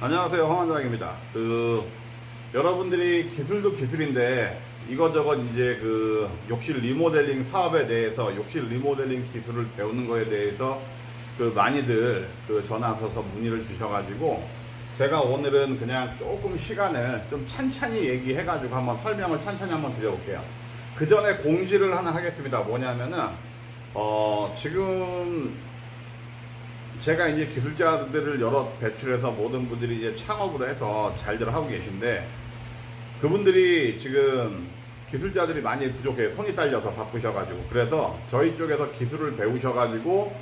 안녕하세요, 황원장입니다. 여러분들이 기술도 기술인데 이거저것 이제 욕실 리모델링 사업에 대해서 욕실 리모델링 기술을 배우는 거에 대해서 많이들 전화 하셔서 문의를 주셔가지고 제가 오늘은 그냥 조금 시간을 좀 찬찬히 얘기해가지고 한번 설명을 찬찬히 한번 드려볼게요. 그 전에 공지를 하나 하겠습니다. 뭐냐면은 지금 제가 이제 기술자들을 여러 배출해서 모든 분들이 이제 창업을 해서 잘들 하고 계신데 그분들이 지금 기술자들이 많이 부족해요. 손이 딸려서 바쁘셔가지고. 그래서 저희 쪽에서 기술을 배우셔가지고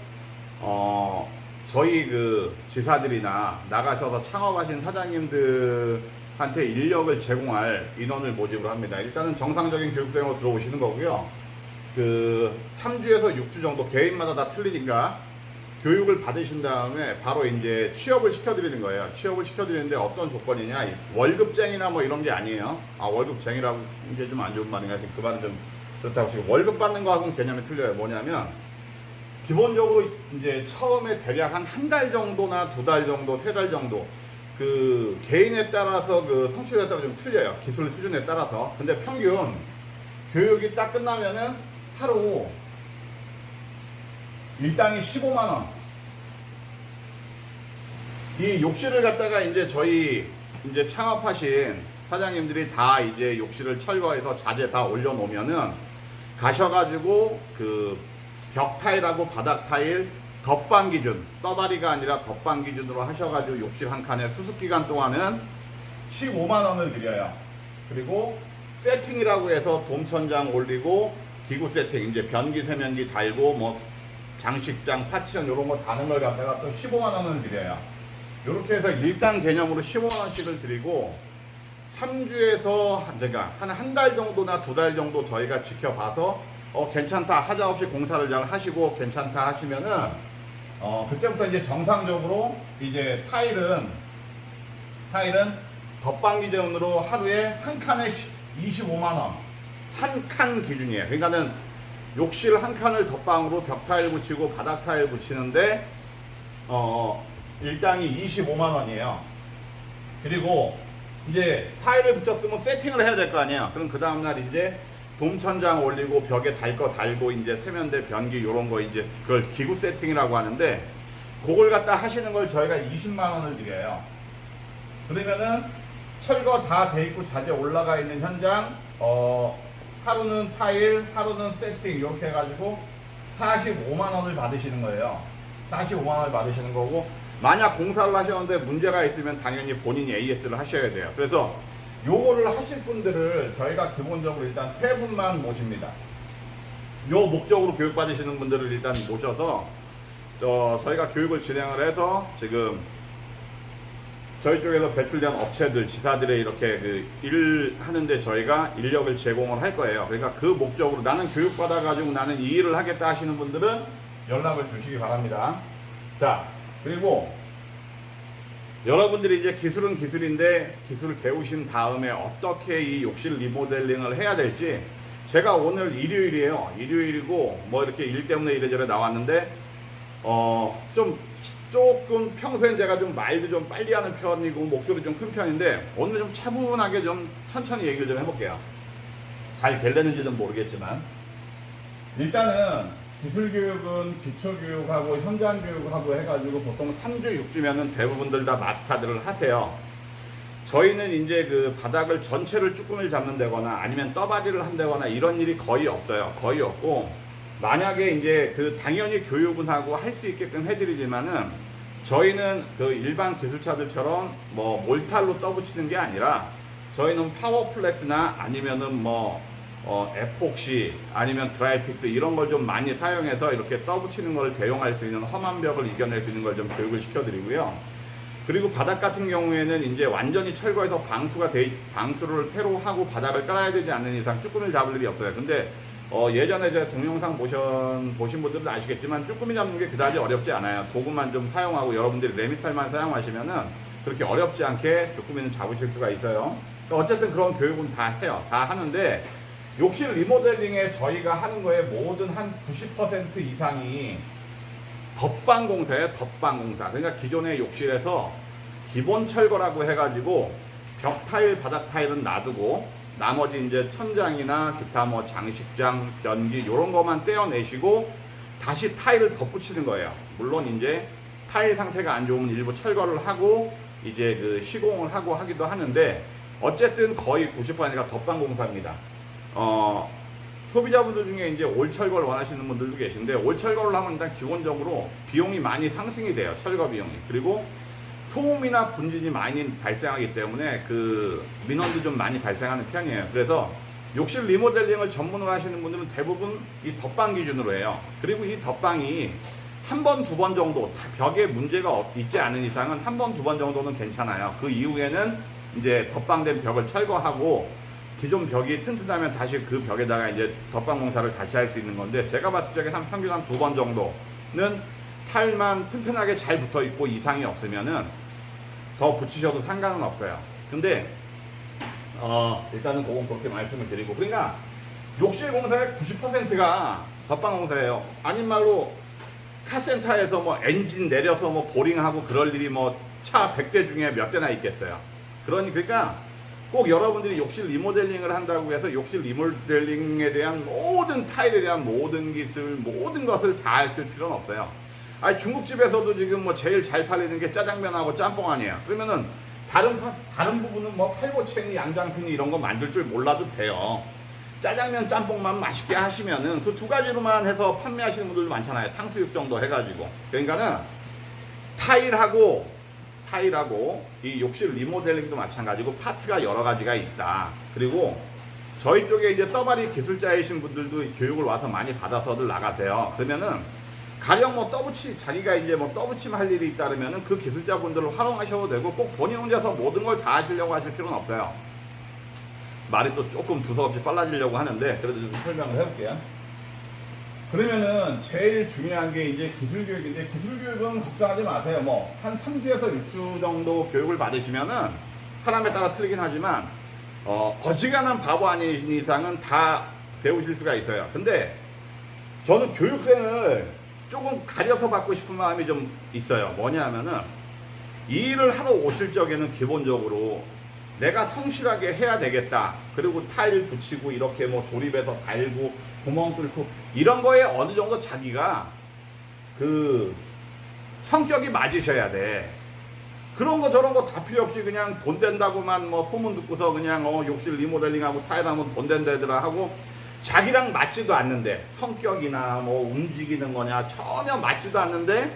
저희 지사들이나 나가셔서 창업하신 사장님들한테 인력을 제공할 인원을 모집을 합니다. 일단은 정상적인 교육생으로 들어오시는 거고요. 3주에서 6주 정도 개인마다 다 틀리니까 교육을 받으신 다음에 바로 이제 취업을 시켜드리는 거예요. 취업을 시켜드리는데 어떤 조건이냐, 월급쟁이나 뭐 이런 게 아니에요. 월급쟁이라고 이제 좀 안 좋은 말인가, 그 말은 좀 그렇다고 치고, 월급 받는 거하고는 개념이 틀려요. 뭐냐면 기본적으로 이제 처음에 대략 한 달 정도나 2달 정도, 3달 정도 개인에 따라서 성취에 따라 좀 틀려요. 기술 수준에 따라서. 근데 평균 교육이 딱 끝나면은 하루 일당이 15만원. 이 욕실을 갖다가 이제 저희 이제 창업하신 사장님들이 다 이제 욕실을 철거해서 자재 다 올려놓으면은 가셔가지고 벽 타일하고 바닥 타일 덧방 기준, 떠다리가 아니라 덧방 기준으로 하셔가지고 욕실 한 칸에 수습 기간 동안은 15만원을 드려요. 그리고 세팅이라고 해서 돔천장 올리고 기구 세팅, 이제 변기 세면기 달고 뭐 장식장, 파티션 이런 거 다는 걸 갖다가 또 15만원을 드려요. 이렇게 해서 일당 개념으로 15만원씩을 드리고 3주에서 한 달 정도나 2달 정도 저희가 지켜봐서 괜찮다, 하자없이 공사를 잘 하시고 괜찮다 하시면은 그때부터 이제 정상적으로 이제 타일은 덧방 기준으로 하루에 한 칸에 25만원, 한 칸 기준이에요. 그러니까는 욕실 한 칸을 덧방으로 벽 타일 붙이고 바닥 타일 붙이는데 일당이 25만원이에요. 그리고 이제 타일을 붙였으면 세팅을 해야 될 거 아니에요. 그럼 그 다음날 이제 돔천장 올리고 벽에 달 거 달고 이제 세면대 변기 요런 거 이제 그걸 기구 세팅이라고 하는데 그걸 갖다 하시는 걸 저희가 20만원을 드려요. 그러면은 철거 다 돼 있고 자재 올라가 있는 현장 하루는 타일, 하루는 세팅 이렇게 해가지고 45만원을 받으시는 거예요. 45만원을 받으시는 거고, 만약 공사를 하셨는데 문제가 있으면 당연히 본인이 AS를 하셔야 돼요. 그래서 요거를 하실 분들을 저희가 기본적으로 일단 3분만 모십니다. 요 목적으로 교육받으시는 분들을 일단 모셔서 저희가 교육을 진행을 해서 지금 저희 쪽에서 배출된 업체들, 지사들의 이렇게 일을 하는데 저희가 인력을 제공을 할 거예요. 그러니까 그 목적으로 나는 교육받아가지고 나는 이 일을 하겠다 하시는 분들은 연락을 주시기 바랍니다. 자, 그리고 여러분들이 이제 기술은 기술인데 기술을 배우신 다음에 어떻게 이 욕실 리모델링을 해야 될지, 제가 오늘 일요일이에요. 일요일이고 뭐 이렇게 일 때문에 이래저래 나왔는데 조금 평소엔 제가 좀 말도 좀 빨리 하는 편이고 목소리 좀 큰 편인데 오늘 좀 차분하게 좀 천천히 얘기를 좀 해볼게요. 잘 될려는지는 모르겠지만 일단은 기술교육은 기초교육하고 현장교육하고 해가지고 보통 3주 6주면은 대부분들 다 마스터들을 하세요. 저희는 이제 바닥을 전체를 쭈꾸미를 잡는다거나 아니면 떠바지를 한다거나 이런 일이 거의 없어요. 거의 없고, 만약에 이제 당연히 교육은 하고 할 수 있게끔 해드리지만은 저희는 일반 기술차들처럼 뭐 몰탈로 떠붙이는 게 아니라 저희는 파워플렉스나 아니면은 뭐 에폭시 아니면 드라이픽스 이런 걸 좀 많이 사용해서 이렇게 떠붙이는 걸 대용할 수 있는 험한 벽을 이겨낼 수 있는 걸 좀 교육을 시켜드리고요. 그리고 바닥 같은 경우에는 이제 완전히 철거해서 방수를 새로 하고 바닥을 깔아야 되지 않는 이상 쭈꾸미를 잡을 일이 없어요. 근데 예전에 제가 동영상 보신 분들은 아시겠지만 쭈꾸미 잡는 게 그다지 어렵지 않아요. 도구만 좀 사용하고 여러분들이 레미탈만 사용하시면은 그렇게 어렵지 않게 쭈꾸미는 잡으실 수가 있어요. 어쨌든 그런 교육은 다 해요. 다 하는데 욕실 리모델링에 저희가 하는 거에 모든 한 90% 이상이 덧방 공사예요. 덧방 공사. 그러니까 기존의 욕실에서 기본 철거라고 해가지고 벽 타일, 바닥 타일은 놔두고 나머지 이제 천장이나 기타 뭐 장식장, 변기 이런 것만 떼어내시고 다시 타일을 덧붙이는 거예요. 물론 이제 타일 상태가 안 좋으면 일부 철거를 하고 이제 그 시공을 하고 하기도 하는데 어쨌든 거의 90%가 덧방 공사입니다. 소비자분들 중에 이제 올 철거를 원하시는 분들도 계신데 올 철거를 하면 일단 기본적으로 비용이 많이 상승이 돼요. 철거 비용이. 그리고 소음이나 분진이 많이 발생하기 때문에 그 민원도 좀 많이 발생하는 편이에요. 그래서 욕실 리모델링을 전문으로 하시는 분들은 대부분 이 덧방 기준으로 해요. 그리고 이 덧방이 한 번, 두 번 정도 벽에 문제가 있지 않은 이상은 한 번, 두 번 정도는 괜찮아요. 그 이후에는 이제 덧방된 벽을 철거하고 기존 벽이 튼튼하면 다시 그 벽에다가 이제 덧방 공사를 다시 할 수 있는 건데 제가 봤을 적에 한 평균 한 두 번 정도는 타일만 튼튼하게 잘 붙어 있고 이상이 없으면은 더 붙이셔도 상관은 없어요. 근데 일단은 그건 그렇게 말씀을 드리고 그러니까 욕실 공사의 90%가 덧방 공사예요. 아닌 말로 카센터에서 뭐 엔진 내려서 뭐 보링하고 그럴 일이 뭐 차 100대 중에 몇 대나 있겠어요. 그러니까 꼭 여러분들이 욕실 리모델링을 한다고 해서 욕실 리모델링에 대한 모든 타일에 대한 모든 기술, 모든 것을 다 아실 필요는 없어요. 아니 중국집에서도 지금 뭐 제일 잘 팔리는 게 짜장면하고 짬뽕 아니에요. 그러면은 다른 부분은 뭐 팔보채니 양장피니 이런 거 만들 줄 몰라도 돼요. 짜장면 짬뽕만 맛있게 하시면은 그 두 가지로만 해서 판매하시는 분들도 많잖아요. 탕수육 정도 해가지고. 그러니까는 타일하고 이 욕실 리모델링도 마찬가지고 파트가 여러 가지가 있다. 그리고 저희 쪽에 이제 떠바리 기술자이신 분들도 교육을 와서 많이 받아서들 나가세요. 그러면은 가령 뭐 자기가 이제 뭐 떠붙임 할 일이 있다면은 그 기술자분들을 활용하셔도 되고 꼭 본인 혼자서 모든 걸 다 하시려고 하실 필요는 없어요. 말이 또 조금 두서없이 빨라지려고 하는데 그래도 좀 설명을 해볼게요. 그러면은 제일 중요한 게 이제 기술교육인데 기술교육은 걱정하지 마세요. 뭐 한 3주에서 6주 정도 교육을 받으시면은 사람에 따라 틀리긴 하지만 어지간한 바보 아닌 이상은 다 배우실 수가 있어요. 근데 저는 교육생을 조금 가려서 받고 싶은 마음이 좀 있어요. 뭐냐 하면은 이 일을 하러 오실 적에는 기본적으로 내가 성실하게 해야 되겠다. 그리고 타일 붙이고 이렇게 뭐 조립해서 달고 구멍 뚫고 이런 거에 어느 정도 자기가 그 성격이 맞으셔야 돼. 그런 거 저런 거 다 필요 없이 그냥 돈 된다고만 뭐 소문 듣고서 그냥 욕실 리모델링하고 타일하면 돈 된다더라 하고 자기랑 맞지도 않는데 성격이나 뭐 움직이는 거냐 전혀 맞지도 않는데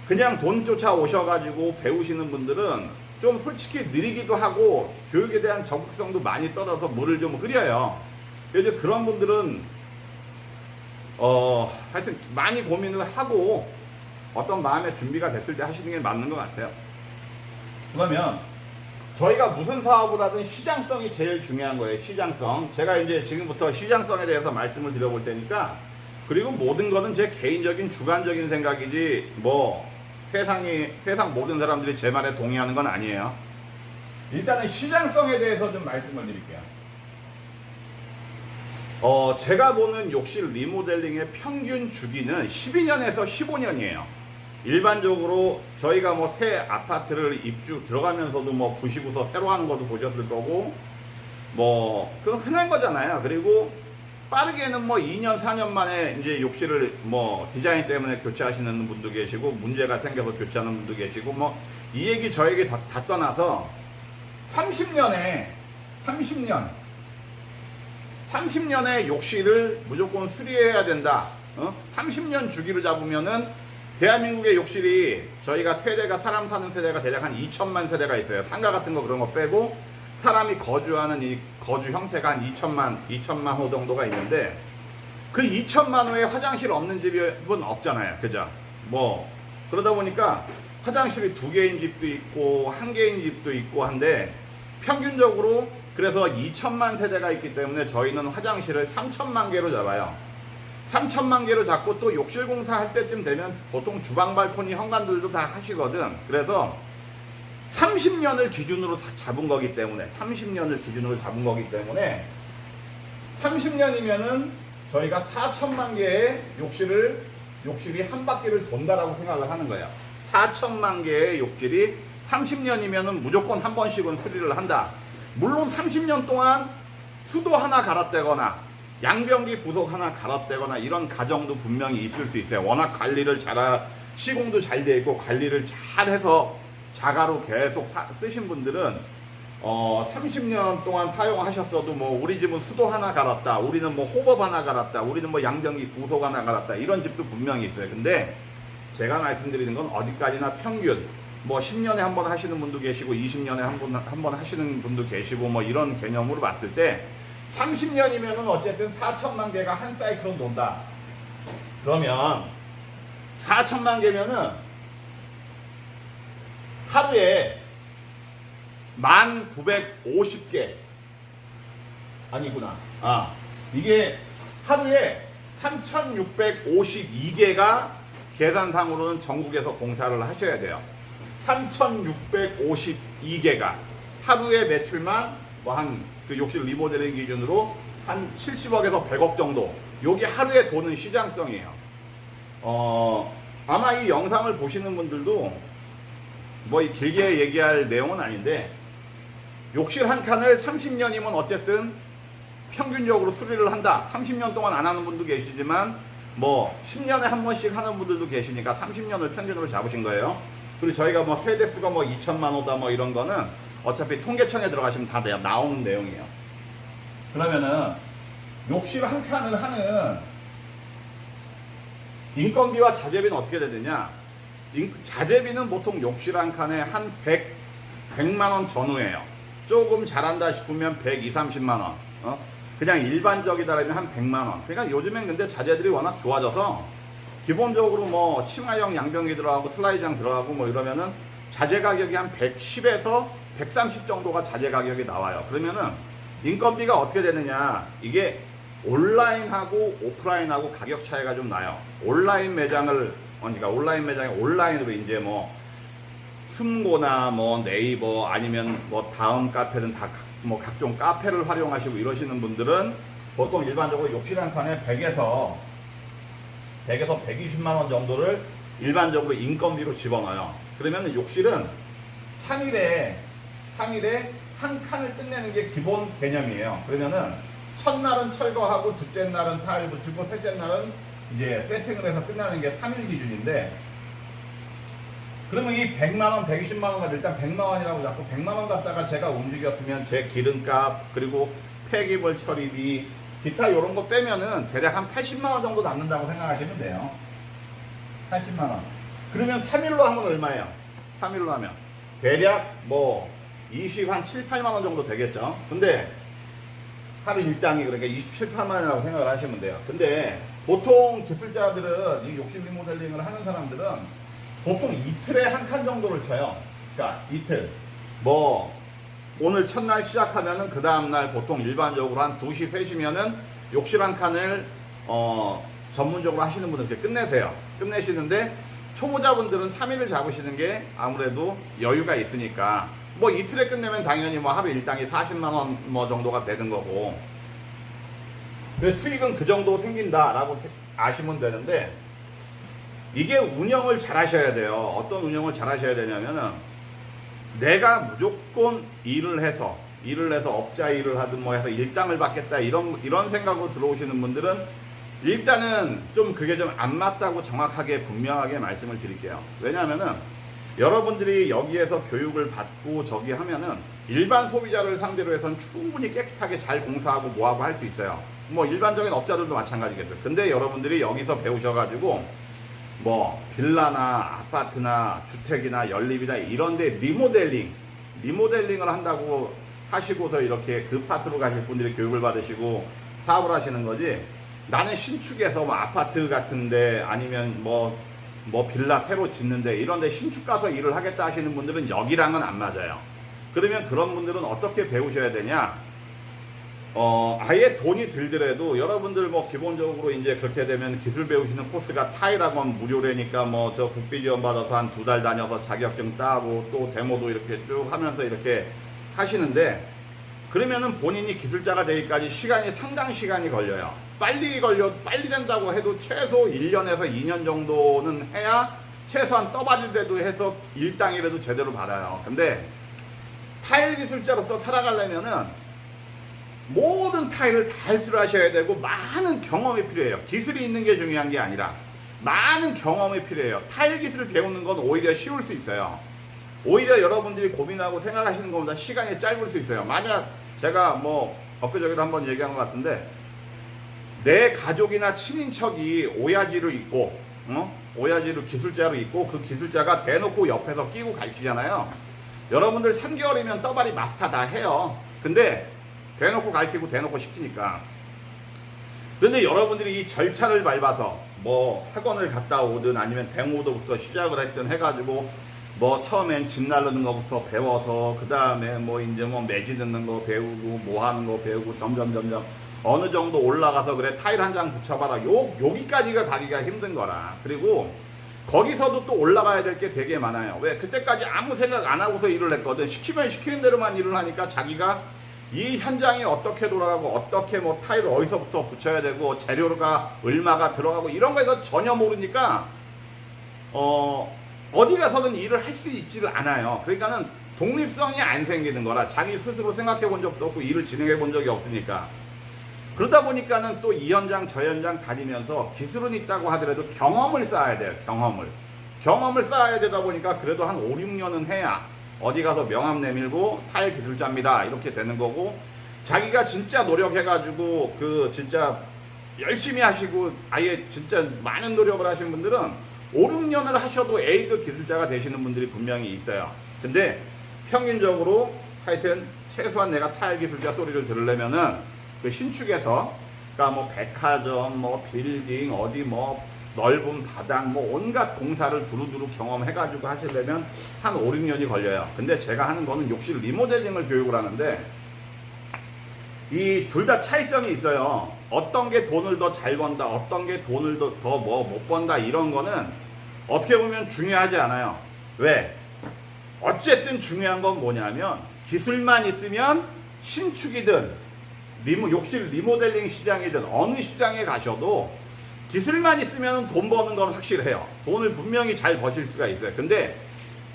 그냥 돈 쫓아 오셔가지고 배우시는 분들은 좀 솔직히 느리기도 하고 교육에 대한 적극성도 많이 떨어서 물을 좀 흐려요. 그래서 그런 분들은 하여튼 많이 고민을 하고 어떤 마음의 준비가 됐을 때 하시는 게 맞는 것 같아요. 그러면 저희가 무슨 사업을 하든 시장성이 제일 중요한 거예요. 시장성. 제가 이제 지금부터 시장성에 대해서 말씀을 드려볼 테니까 그리고 모든 거는 제 개인적인 주관적인 생각이지 뭐 세상 모든 사람들이 제 말에 동의하는 건 아니에요. 일단은 시장성에 대해서 좀 말씀을 드릴게요. 제가 보는 욕실 리모델링의 평균 주기는 12년에서 15년이에요. 일반적으로 저희가 뭐 새 아파트를 입주 들어가면서도 뭐 부시고서 새로 하는 것도 보셨을 거고 뭐 그건 흔한 거잖아요. 그리고 빠르게는 뭐 2년 4년 만에 이제 욕실을 뭐 디자인 때문에 교체하시는 분도 계시고 문제가 생겨서 교체하는 분도 계시고 뭐 이 얘기 저 얘기 다 떠나서 30년에 욕실을 무조건 수리해야 된다. 30년 주기로 잡으면은 대한민국의 욕실이 저희가 사람 사는 세대가 대략 한 2천만 세대가 있어요. 상가 같은 거 그런 거 빼고 사람이 거주하는 이 거주 형태가 한 2천만 호 정도가 있는데 그 2천만 호에 화장실 없는 집은 없잖아요. 그죠? 뭐 그러다 보니까 화장실이 2개인 집도 있고 1개인 집도 있고 한데 평균적으로 그래서 2천만 세대가 있기 때문에 저희는 화장실을 3천만 개로 잡아요. 3천만 개로 잡고 또 욕실 공사할 때쯤 되면 보통 주방 발코니 현관들도 다 하시거든. 그래서 30년을 기준으로 잡은 거기 때문에 30년이면은 저희가 4천만 개의 욕실이 한 바퀴를 돈다라고 생각을 하는 거예요. 4천만 개의 욕실이 30년이면은 무조건 한 번씩은 수리를 한다. 물론 30년 동안 수도 하나 갈아떼거나 양변기 부속 하나 갈아떼거나 이런 가정도 분명히 있을 수 있어요. 워낙 관리를 시공도 잘 돼 있고 관리를 잘 해서 자가로 계속 쓰신 분들은 30년 동안 사용하셨어도 뭐 우리 집은 수도 하나 갈았다, 우리는 뭐 호법 하나 갈았다, 우리는 뭐 양변기 부속 하나 갈았다, 이런 집도 분명히 있어요. 근데 제가 말씀드리는 건 어디까지나 평균, 뭐 10년에 한 번 하시는 분도 계시고 20년에 한 번 하시는 분도 계시고 뭐 이런 개념으로 봤을 때 30년이면은 어쨌든 4천만 개가 한 사이클로 돈다. 그러면 4천만 개면은 하루에 1950개 아니구나. 이게 하루에 3652개가 계산상으로는 전국에서 공사를 하셔야 돼요. 3652개가 하루에 매출만 뭐 한 그 욕실 리모델링 기준으로 한 70억에서 100억 정도. 요게 하루에 도는 시장성이에요. 아마 이 영상을 보시는 분들도 뭐 길게 얘기할 내용은 아닌데, 욕실 한 칸을 30년이면 어쨌든 평균적으로 수리를 한다. 30년 동안 안 하는 분도 계시지만 뭐 10년에 한 번씩 하는 분들도 계시니까 30년을 평균으로 잡으신 거예요. 그리고 저희가 뭐 세대수가 뭐 2천만 호다 뭐 이런 거는 어차피 통계청에 들어가시면 다 나오는 내용이에요. 그러면은 욕실 한 칸을 하는 인건비와 자재비는 어떻게 되느냐? 자재비는 보통 욕실 한 칸에 한 100만 원 전후예요. 조금 잘한다 싶으면 120, 30만 원. 그냥 일반적이다라면 한 100만 원. 그러니까 요즘엔 근데 자재들이 워낙 좋아져서 기본적으로 뭐 치마형 양변기 들어가고 슬라이드장 들어가고 뭐 이러면은 자재 가격이 한 110에서 130 정도가 자재 가격이 나와요. 그러면은 인건비가 어떻게 되느냐? 이게 온라인하고 오프라인하고 가격 차이가 좀 나요. 온라인 매장을, 그러니까 온라인 매장에 온라인으로 이제 뭐 숨고나 뭐 네이버 아니면 뭐 다음 카페는 다 뭐 각종 카페를 활용하시고 이러시는 분들은 보통 일반적으로 욕실 한 칸에 100에서 120만 원 정도를 일반적으로 인건비로 집어넣어요. 그러면 욕실은 3일에 한 칸을 끝내는 게 기본 개념이에요. 그러면은 첫날은 철거하고 둘째 날은 타일 붙이고 셋째 날은 이제 세팅을 해서 끝나는 게 3일 기준인데, 그러면 이 100만원, 120만원, 일단 100만원이라고 잡고 100만원 갖다가 제가 움직였으면 제 기름값, 그리고 폐기물 처리비, 기타 이런 거 빼면은 대략 한 80만원 정도 남는다고 생각하시면 돼요. 80만원. 그러면 3일로 하면 얼마예요? 3일로 하면. 대략 뭐 20, 한 7, 8만원 정도 되겠죠. 근데 하루 일당이 그러니까 27, 8만원이라고 생각을 하시면 돼요. 근데 보통 기술자들은, 이 욕실 리모델링을 하는 사람들은 보통 이틀에 한 칸 정도를 쳐요. 그러니까 이틀. 뭐 오늘 첫날 시작하면은 그 다음날 보통 일반적으로 한 2시, 3시면은 욕실 한 칸을 전문적으로 하시는 분들 이렇게 끝내세요. 끝내시는데 초보자분들은 3일을 잡으시는 게 아무래도 여유가 있으니까 뭐 이틀에 끝내면 당연히 뭐 하루 일당이 40만원 뭐 정도가 되는 거고, 수익은 그 정도 생긴다라고 아시면 되는데, 이게 운영을 잘 하셔야 돼요. 어떤 운영을 잘 하셔야 되냐면은, 내가 무조건 일을 해서 업자 일을 하든 뭐 해서 일당을 받겠다 이런 생각으로 들어오시는 분들은 일단은 좀 그게 좀 안 맞다고 정확하게 분명하게 말씀을 드릴게요. 왜냐하면은 여러분들이 여기에서 교육을 받고 저기 하면은 일반 소비자를 상대로 해서는 충분히 깨끗하게 잘 공사하고 뭐하고 할 수 있어요. 뭐 일반적인 업자들도 마찬가지겠죠. 근데 여러분들이 여기서 배우셔가지고 뭐 빌라나 아파트나 주택이나 연립이나 이런데 리모델링을 한다고 하시고서 이렇게 그 파트로 가실 분들이 교육을 받으시고 사업을 하시는 거지, 나는 신축에서 뭐 아파트 같은데 아니면 뭐 빌라 새로 짓는데 이런데 신축 가서 일을 하겠다 하시는 분들은 여기랑은 안 맞아요. 그러면 그런 분들은 어떻게 배우셔야 되냐? 아예 돈이 들더라도 여러분들 뭐 기본적으로 이제 그렇게 되면 기술 배우시는 코스가 타일학원 무료라니까 뭐 저 국비 지원 받아서 한 2달 다녀서 자격증 따고 또 데모도 이렇게 쭉 하면서 이렇게 하시는데, 그러면은 본인이 기술자가 되기까지 상당 시간이 걸려요. 빨리 된다고 해도 최소 1년에서 2년 정도는 해야 최소한 떠받이라도 해서 일당이라도 제대로 받아요. 근데 타일 기술자로서 살아가려면은 모든 타일을 다 할 줄 아셔야 되고 많은 경험이 필요해요. 기술이 있는 게 중요한 게 아니라 많은 경험이 필요해요. 타일 기술을 배우는 건 오히려 쉬울 수 있어요. 오히려 여러분들이 고민하고 생각하시는 것보다 시간이 짧을 수 있어요. 만약 제가 뭐 엊그저께도 한번 얘기한 것 같은데 내 가족이나 친인척이 오야지로 있고 오야지로 기술자로 있고 그 기술자가 대놓고 옆에서 끼고 가르치잖아요. 여러분들 3개월이면 떠발이 마스터 다 해요. 근데 대놓고 가르치고 대놓고 시키니까. 근데 여러분들이 이 절차를 밟아서 뭐 학원을 갔다 오든 아니면 데모도부터 시작을 했든 해가지고 뭐 처음엔 집 나르는 거부터 배워서 그 다음에 뭐 이제 뭐 매지 넣는 거 배우고 뭐 하는 거 배우고 점점 어느 정도 올라가서 그래 타일 한 장 붙여봐라 여기까지가 가기가 힘든 거라. 그리고 거기서도 또 올라가야 될 게 되게 많아요. 왜? 그때까지 아무 생각 안 하고서 일을 했거든. 시키면 시키는 대로만 일을 하니까 자기가 이 현장이 어떻게 돌아가고 어떻게 뭐 타일을 어디서부터 붙여야 되고 재료가 얼마가 들어가고 이런 거에서 전혀 모르니까 어디 가서는 일을 할 수 있지를 않아요. 그러니까는 독립성이 안 생기는 거라. 자기 스스로 생각해 본 적도 없고 일을 진행해 본 적이 없으니까. 그러다 보니까는 또 이 현장 저 현장 다니면서 기술은 있다고 하더라도 경험을 쌓아야 돼요. 경험을 쌓아야 되다 보니까 그래도 한 5, 6년은 해야 어디 가서 명함 내밀고 타일 기술자입니다 이렇게 되는 거고, 자기가 진짜 노력해가지고 그 진짜 열심히 하시고 아예 진짜 많은 노력을 하시는 분들은 5, 6년을 하셔도 A급 기술자가 되시는 분들이 분명히 있어요. 근데 평균적으로 하여튼 최소한 내가 타일 기술자 소리를 들으려면은 그 신축에서 그러니까 뭐 백화점 뭐 빌딩 어디 뭐 넓은 바닥 뭐 온갖 공사를 두루두루 경험해가지고 하시려면 한 5, 6년이 걸려요. 근데 제가 하는 거는 욕실 리모델링을 교육을 하는데 이 둘 다 차이점이 있어요. 어떤 게 돈을 더 잘 번다, 어떤 게 돈을 더 뭐 못 번다, 이런 거는 어떻게 보면 중요하지 않아요. 왜? 어쨌든 중요한 건 뭐냐면 기술만 있으면 신축이든 욕실 리모델링 시장이든 어느 시장에 가셔도 기술만 있으면 돈 버는 건 확실해요. 돈을 분명히 잘 버실 수가 있어요. 근데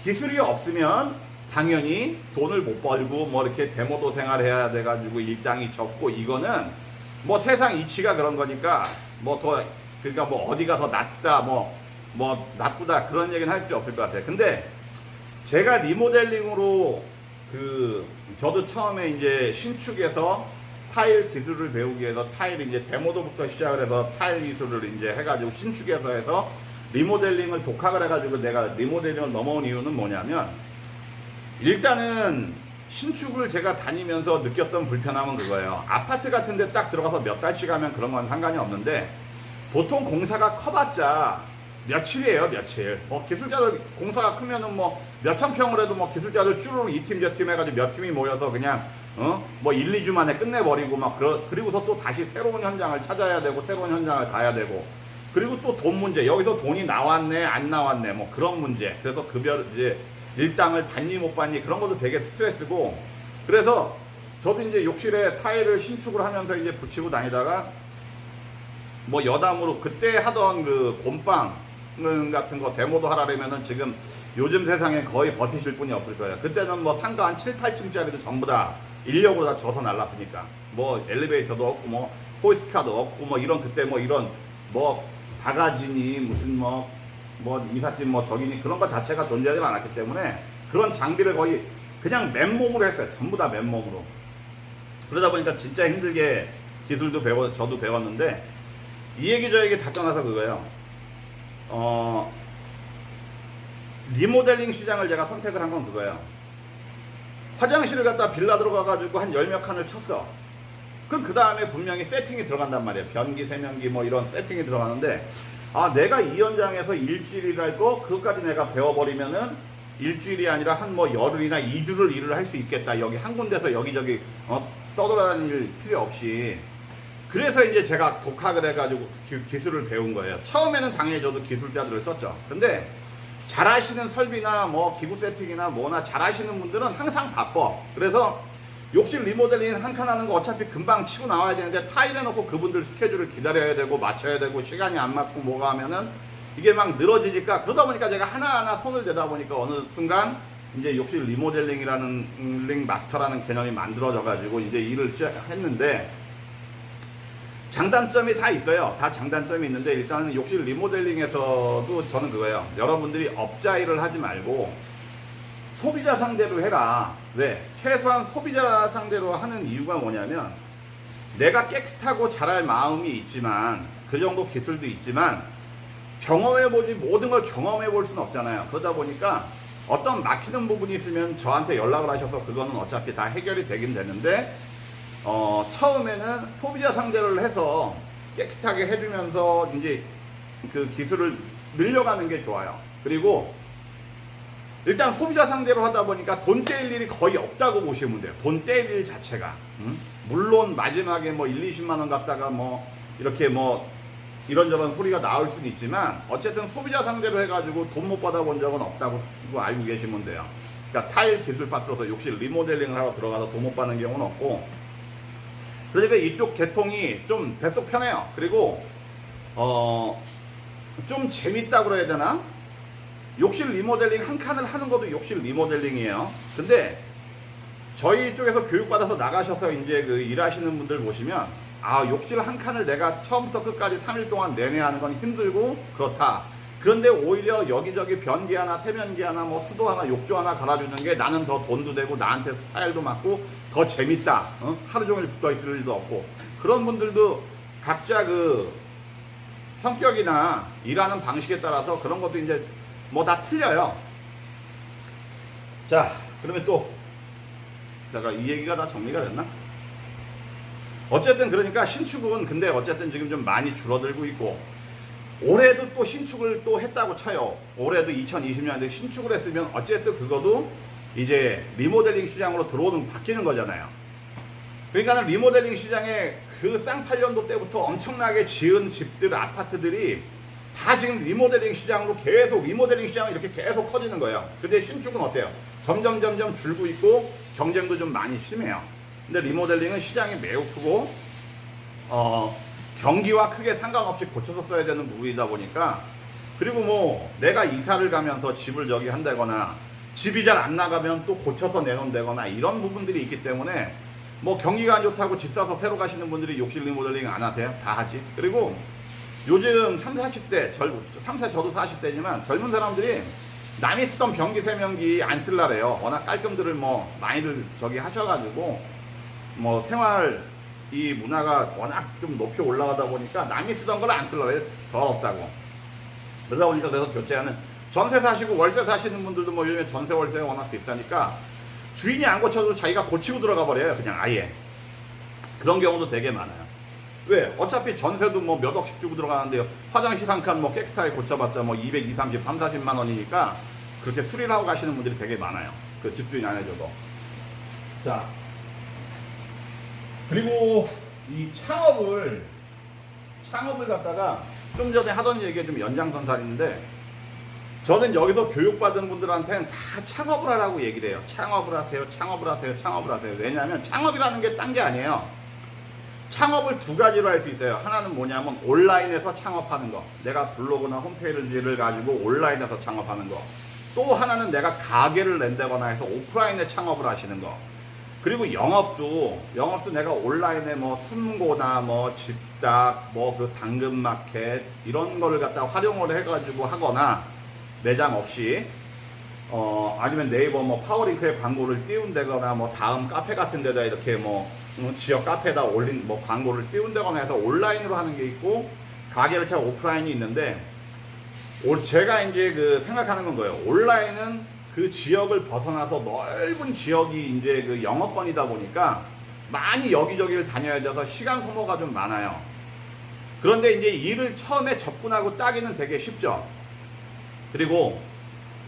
기술이 없으면 당연히 돈을 못 벌고 뭐 이렇게 데모도 생활해야 돼가지고 일당이 적고, 이거는 뭐 세상 이치가 그런 거니까 뭐 더 그러니까 뭐 어디가 더 낫다 뭐 나쁘다 그런 얘기는 할 필요 없을 것 같아요. 근데 제가 리모델링으로 저도 처음에 이제 신축에서 타일 기술을 배우기 위해서 타일 이제 데모도부터 시작을 해서 타일 기술을 이제 해가지고 신축에서 해서 리모델링을 독학을 해가지고 내가 리모델링을 넘어온 이유는 뭐냐면, 일단은 신축을 제가 다니면서 느꼈던 불편함은 그거예요. 아파트 같은 데 딱 들어가서 몇 달씩 하면 그런 건 상관이 없는데 보통 공사가 커봤자 며칠이에요, 며칠. 기술자들 공사가 크면은 뭐 몇천 평을 해도 뭐 기술자들 쭈루루 이 팀 저 팀 해가지고 몇 팀이 모여서 그냥 뭐 1, 2주 만에 끝내버리고 막 그리고서 또 다시 새로운 현장을 찾아야 되고 새로운 현장을 가야 되고, 그리고 또 돈 문제, 여기서 돈이 나왔네 안 나왔네 뭐 그런 문제, 그래서 급여 이제 일당을 받니 못 받니 그런 것도 되게 스트레스고. 그래서 저도 이제 욕실에 타일을 신축을 하면서 이제 붙이고 다니다가 뭐 여담으로 그때 하던 그 곰빵 같은 거 데모도 하라면은 지금 요즘 세상에 거의 버티실 분이 없을 거예요. 그때는 뭐 상가 한 7, 8층짜리도 전부 다 인력으로 다 져서 날랐으니까 뭐 엘리베이터도 없고 뭐 호이스카도 없고 뭐 이런 그때 뭐 이런 뭐 바가지니 무슨 뭐 이삿짐 뭐 저기니 그런 것 자체가 존재하지 않았기 때문에 그런 장비를 거의 그냥 맨몸으로 했어요. 전부 다 맨몸으로. 그러다 보니까 진짜 힘들게 기술도 저도 배웠는데, 이 얘기 저 얘기 다 떠나서 그거예요. 리모델링 시장을 제가 선택을 한 건 그거예요. 화장실을 갖다 빌라 들어가가지고 한 10몇 칸을 쳤어. 그럼 그 다음에 분명히 세팅이 들어간단 말이에요. 변기, 세면기 뭐 이런 세팅이 들어가는데, 내가 이 현장에서 일주일이랄 거 그것까지 내가 배워버리면은 일주일이 아니라 한 뭐 열흘이나 2주를 일을 할 수 있겠다. 여기 한 군데서 여기저기 떠돌아다닐 필요 없이. 그래서 이제 제가 독학을 해가지고 기술을 배운 거예요. 처음에는 당연히 저도 기술자들을 썼죠. 근데 잘하시는 설비나 뭐 기구 세팅이나 뭐나 잘하시는 분들은 항상 바빠. 그래서 욕실 리모델링 한 칸 하는 거 어차피 금방 치고 나와야 되는데 타일 해놓고 그분들 스케줄을 기다려야 되고 맞춰야 되고 시간이 안 맞고 뭐가 하면은 이게 막 늘어지니까, 그러다 보니까 제가 하나하나 손을 대다 보니까 어느 순간 이제 욕실 리모델링이라는 링 마스터라는 개념이 만들어져 가지고 이제 일을 시작했는데, 장단점이 다 있어요. 다 장단점이 있는데, 일단은 욕실 리모델링에서도 저는 그거예요. 여러분들이 업자 일을 하지 말고 소비자 상대로 해라. 왜? 최소한 소비자 상대로 하는 이유가 뭐냐면, 내가 깨끗하고 잘할 마음이 있지만, 그 정도 기술도 있지만 경험해보지, 모든 걸 경험해볼 수는 없잖아요. 그러다 보니까 어떤 막히는 부분이 있으면 저한테 연락을 하셔서 그거는 어차피 다 해결이 되긴 되는데, 처음에는 소비자 상대를 해서 깨끗하게 해주면서 이제 그 기술을 늘려가는 게 좋아요. 그리고 일단 소비자 상대로 하다 보니까 돈 떼일 일이 거의 없다고 보시면 돼요. 돈 떼일 일 자체가. 물론 마지막에 뭐 1, 20만 원 갖다가 뭐 이렇게 뭐 이런저런 소리가 나올 수는 있지만, 어쨌든 소비자 상대로 해가지고 돈 못 받아본 적은 없다고 알고 계시면 돼요. 그러니까 타일 기술 파트로서 욕실 리모델링을 하러 들어가서 돈 못 받는 경우는 없고, 그러니까 이쪽 계통이 좀 뱃속 편해요. 그리고 좀 재밌다고 그래야 되나? 욕실 리모델링 한 칸을 하는 것도 욕실 리모델링이에요. 근데 저희 쪽에서 교육받아서 나가셔서 이제 그 일하시는 분들 보시면, 아, 욕실 한 칸을 내가 처음부터 끝까지 3일 동안 내내 하는 건 힘들고 그렇다. 그런데 오히려 여기저기 변기 하나, 세면기 하나, 뭐 수도 하나, 욕조 하나 갈아주는 게 나는 더 돈도 되고 나한테 스타일도 맞고 더 재밌다. 하루 종일 붙어 있을 일도 없고. 그런 분들도 각자 그 성격이나 일하는 방식에 따라서 그런 것도 이제 뭐 다 틀려요. 자, 그러면 또 제가 이 얘기가 다 정리가 됐나? 어쨌든 그러니까 신축은 근데 어쨌든 지금 좀 많이 줄어들고 있고, 올해도 또 신축을 또 했다고 쳐요. 올해도 2020년에 신축을 했으면 어쨌든 그것도 이제 리모델링 시장으로 바뀌는 거잖아요. 그러니까 리모델링 시장에 그 쌍팔년도 때부터 엄청나게 지은 집들, 아파트들이 다 지금 리모델링 시장으로 계속, 리모델링 시장이 이렇게 계속 커지는 거예요. 근데 신축은 어때요? 점점 줄고 있고 경쟁도 좀 많이 심해요. 근데 리모델링은 시장이 매우 크고 경기와 크게 상관없이 고쳐서 써야 되는 부분이다 보니까, 그리고 뭐 내가 이사를 가면서 집을 저기 한다거나 집이 잘 안 나가면 또 고쳐서 내놓는다거나 이런 부분들이 있기 때문에, 뭐 경기가 안 좋다고 집 사서 새로 가시는 분들이 욕실 리모델링 안 하세요? 다 하지. 그리고 요즘 30, 40대, 저도 40대지만 젊은 사람들이 남이 쓰던 변기, 세면기 안 쓸라래요. 워낙 깔끔들을 뭐 많이들 저기 하셔가지고, 뭐 생활 이 문화가 워낙 좀 높이 올라가다 보니까 남이 쓰던 걸 안 쓰려고 해요. 더럽다고. 그러다 보니까 그래서 교체하는, 전세 사시고 월세 사시는 분들도 뭐 요즘에 전세 월세가 워낙 비싸니까 주인이 안 고쳐도 자기가 고치고 들어가 버려요. 그냥 아예. 그런 경우도 되게 많아요. 왜? 어차피 전세도 뭐 몇 억씩 주고 들어가는데요. 화장실 한 칸 뭐 깨끗하게 고쳐봤자 뭐 220, 30, 40만 원이니까 그렇게 수리를 하고 가시는 분들이 되게 많아요. 그 집주인 안 해줘도. 자. 그리고 이 창업을 갖다가 좀 전에 하던 얘기에 좀 연장선상인데, 저는 여기서 교육받은 분들한테는 다 창업을 하라고 얘기를 해요. 창업을 하세요. 왜냐하면 창업이라는 게 딴 게 아니에요. 창업을 두 가지로 할 수 있어요. 하나는 뭐냐면 온라인에서 창업하는 거. 내가 블로그나 홈페이지를 가지고 온라인에서 창업하는 거. 또 하나는 내가 가게를 낸다거나 해서 오프라인에 창업을 하시는 거. 그리고 영업도 내가 온라인에 뭐 순고나 뭐 집닭, 뭐 그 당근마켓 이런 거를 갖다 활용을 해가지고 하거나, 매장 없이 아니면 네이버 뭐 파워링크에 광고를 띄운다거나, 뭐 다음 카페 같은 데다 이렇게 뭐 지역 카페에다 올린 뭐 광고를 띄운다거나 해서 온라인으로 하는 게 있고, 가게를 차 오프라인이 있는데, 제가 이제 그 생각하는 건 거예요. 온라인은 그 지역을 벗어나서 넓은 지역이 이제 그 영업권이다 보니까 많이 여기저기를 다녀야 돼서 시간 소모가 좀 많아요. 그런데 이제 일을 처음에 접근하고 따기는 되게 쉽죠. 그리고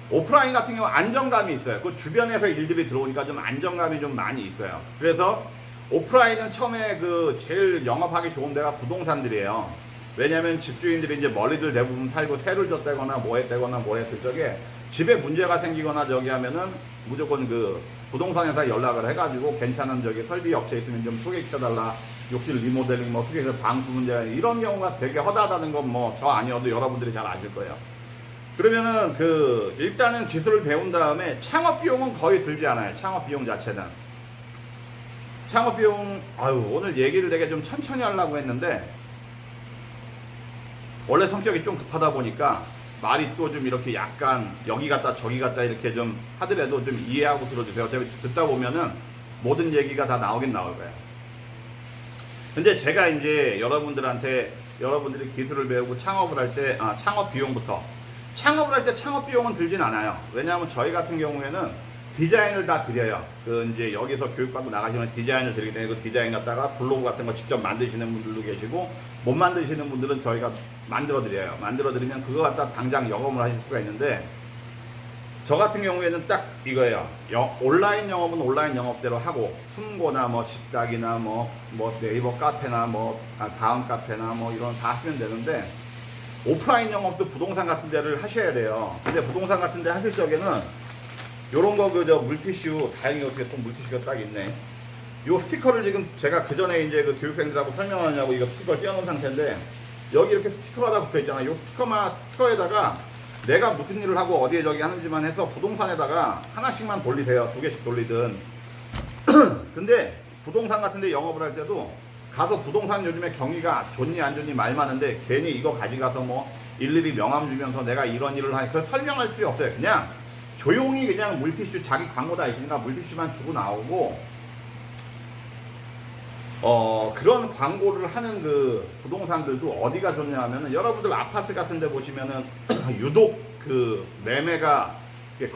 오프라인 같은 경우 안정감이 있어요. 그 주변에서 일들이 들어오니까 좀 안정감이 좀 많이 있어요. 그래서 오프라인은 처음에 그 제일 영업하기 좋은 데가 부동산들이에요. 왜냐면 집주인들이 이제 멀리들 대부분 살고 새를 졌다거나 뭐 했다거나 뭐 했을 적에 집에 문제가 생기거나 저기 하면은 무조건 그 부동산에서 연락을 해가지고 괜찮은 저기 설비 업체 있으면 좀 소개시켜달라 욕실 리모델링 뭐 수리해서 방수 문제 이런 경우가 되게 허다하다는 건 뭐 저 아니어도 여러분들이 잘 아실 거예요. 그러면은 일단은 기술을 배운 다음에 창업 비용은 거의 들지 않아요. 창업 비용 자체는. 창업 비용 오늘 얘기를 되게 좀 천천히 하려고 했는데 원래 성격이 좀 급하다 보니까 말이 또 좀 이렇게 약간 여기 갔다 저기 갔다 이렇게 좀 하더라도 좀 이해하고 들어주세요. 어차피 듣다 보면은 모든 얘기가 다 나오긴 나올 거예요. 근데 제가 이제 여러분들이 기술을 배우고 창업을 할 때, 창업 비용부터. 창업을 할 때 창업 비용은 들진 않아요. 왜냐하면 저희 같은 경우에는 디자인을 다 드려요. 이제 여기서 교육받고 나가시면 디자인을 드리기 때문에 그 디자인 갖다가 블로그 같은 거 직접 만드시는 분들도 계시고, 못 만드시는 분들은 저희가 만들어 드려요. 만들어 드리면 그거 갖다 당장 영업을 하실 수가 있는데, 저 같은 경우에는 딱 이거예요. 온라인 영업은 온라인 영업대로 하고, 숨고나 뭐 집닭이나 뭐 네이버 카페나 다음 카페나 이런 다 하시면 되는데, 오프라인 영업도 부동산 같은 데를 하셔야 돼요. 근데 부동산 같은 데 하실 적에는 요런 거 물티슈, 다행히 어떻게 또 물티슈가 딱 있네. 요 스티커를 지금 제가 그 전에 이제 교육생들하고 설명하냐고 이거 스티커를 띄워놓은 상태인데, 여기 이렇게 스티커가 다 붙어 있잖아. 요 스티커에다가 내가 무슨 일을 하고 어디에 저기 하는지만 해서 부동산에다가 하나씩만 돌리세요. 2개씩 돌리든. 근데 부동산 같은 데 영업을 할 때도 가서 부동산 요즘에 경기가 좋니 안 좋니 말 많은데 괜히 이거 가져가서 뭐 일일이 명함 주면서 내가 이런 일을 하니 그걸 설명할 필요 없어요. 그냥 조용히 그냥 물티슈 자기 광고 다 있으니까 물티슈만 주고 나오고, 그런 광고를 하는 부동산들도 어디가 좋냐 하면은, 여러분들 아파트 같은 데 보시면은 유독 매매가